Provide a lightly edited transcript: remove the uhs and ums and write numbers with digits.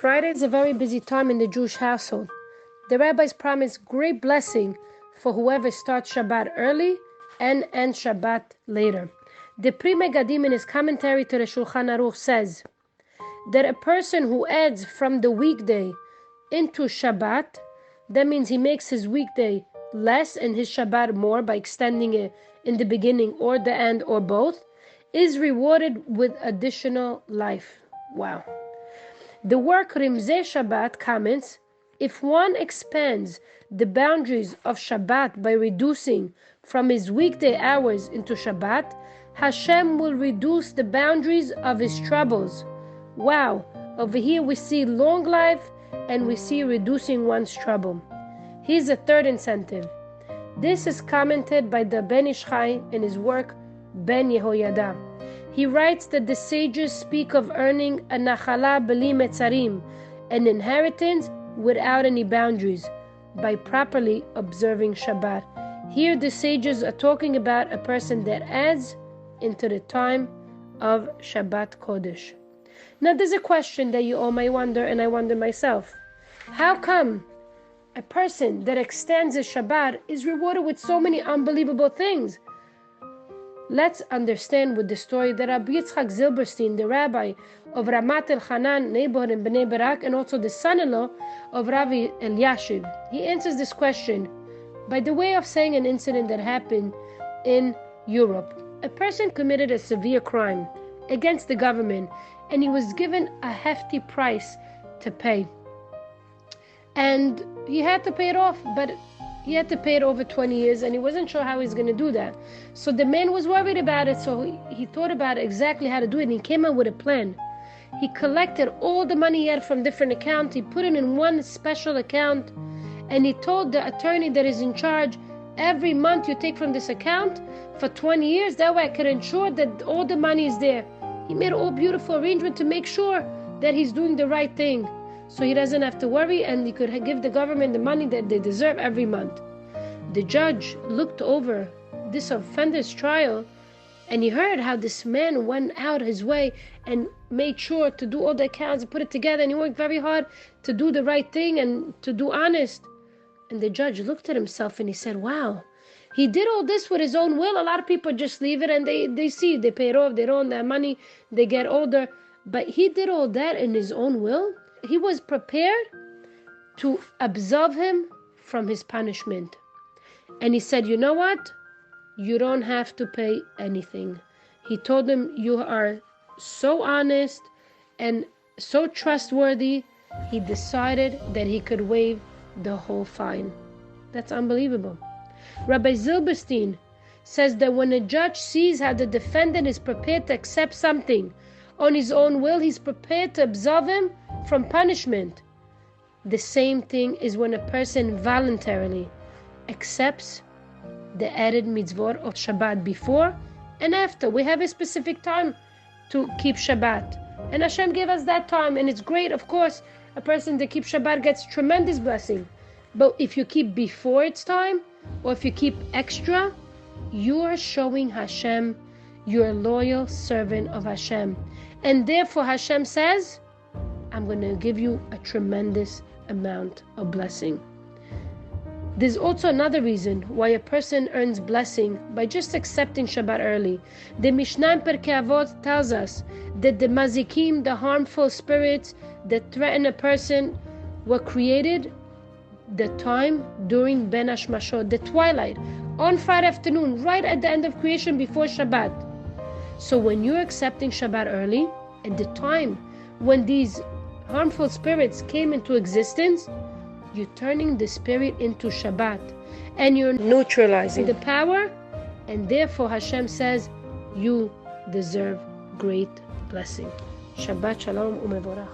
Friday is a very busy time in the Jewish household. The rabbis promise great blessing for whoever starts Shabbat early and ends Shabbat later. The Pri Megadim in his commentary to the Shulchan Aruch says that a person who adds from the weekday into Shabbat, that means he makes his weekday less and his Shabbat more by extending it in the beginning or the end or both, is rewarded with additional life. Wow. The work Rimzeh Shabbat comments, if one expands the boundaries of Shabbat by reducing from his weekday hours into Shabbat, Hashem will reduce the boundaries of his troubles. Wow, over here we see long life and we see reducing one's trouble. Here's a third incentive. This is commented by the Ben Ish Chai in his work Ben Yehoyada. He writes that the sages speak of earning a nachala b'li metzarim, an inheritance without any boundaries, by properly observing Shabbat. Here the sages are talking about a person that adds into the time of Shabbat Kodesh. Now there's a question that you all may wonder, and I wonder myself. How come a person that extends his Shabbat is rewarded with so many unbelievable things? Let's understand with the story that Rabbi Yitzchak Zilberstein, the rabbi of Ramat el-Hanan neighborhood in Bnei Brak, and also the son-in-law of Rabbi Eliashiv. He answers this question by the way of saying an incident that happened in Europe. A person committed a severe crime against the government, and he was given a hefty price to pay. And he had to pay it off, but he had to pay it over 20 years, and he wasn't sure how he's going to do that. So the man was worried about it, so he thought about exactly how to do it, and he came up with a plan. He collected all the money he had from different accounts, he put it in one special account, and he told the attorney that is in charge, every month you take from this account for 20 years, that way I can ensure that all the money is there. He made all beautiful arrangement to make sure that he's doing the right thing, so he doesn't have to worry, and he could give the government the money that they deserve every month. The judge looked over this offender's trial, and he heard how this man went out his way and made sure to do all the accounts and put it together, and he worked very hard to do the right thing and to do honest. And the judge looked at himself and he said, wow, he did all this with his own will. A lot of people just leave it and they see, they pay it off, they don't own that money, they get older. But he did all that in his own will. He was prepared to absolve him from his punishment. And he said, you know what? You don't have to pay anything. He told him, you are so honest and so trustworthy. He decided that he could waive the whole fine. That's unbelievable. Rabbi Zilberstein says that when a judge sees how the defendant is prepared to accept something on his own will, he's prepared to absolve him from punishment. The same thing is when a person voluntarily accepts the added mitzvot of Shabbat before and after. We have a specific time to keep Shabbat, and Hashem gave us that time, and it's great. Of course, a person that keeps Shabbat gets tremendous blessing. But if you keep before its time, or if you keep extra, you are showing Hashem you're a loyal servant of Hashem, and therefore Hashem says, I'm going to give you a tremendous amount of blessing. There's also another reason why a person earns blessing by just accepting Shabbat early. The Mishnah in Pirkei Avot tells us that the mazikim, the harmful spirits that threaten a person, were created the time during Ben Hashmashot, the twilight, on Friday afternoon, right at the end of creation before Shabbat. So when you're accepting Shabbat early, at the time when these harmful spirits came into existence, you're turning the spirit into Shabbat, and you're neutralizing the power, and therefore Hashem says you deserve great blessing. Shabbat Shalom Umevorach.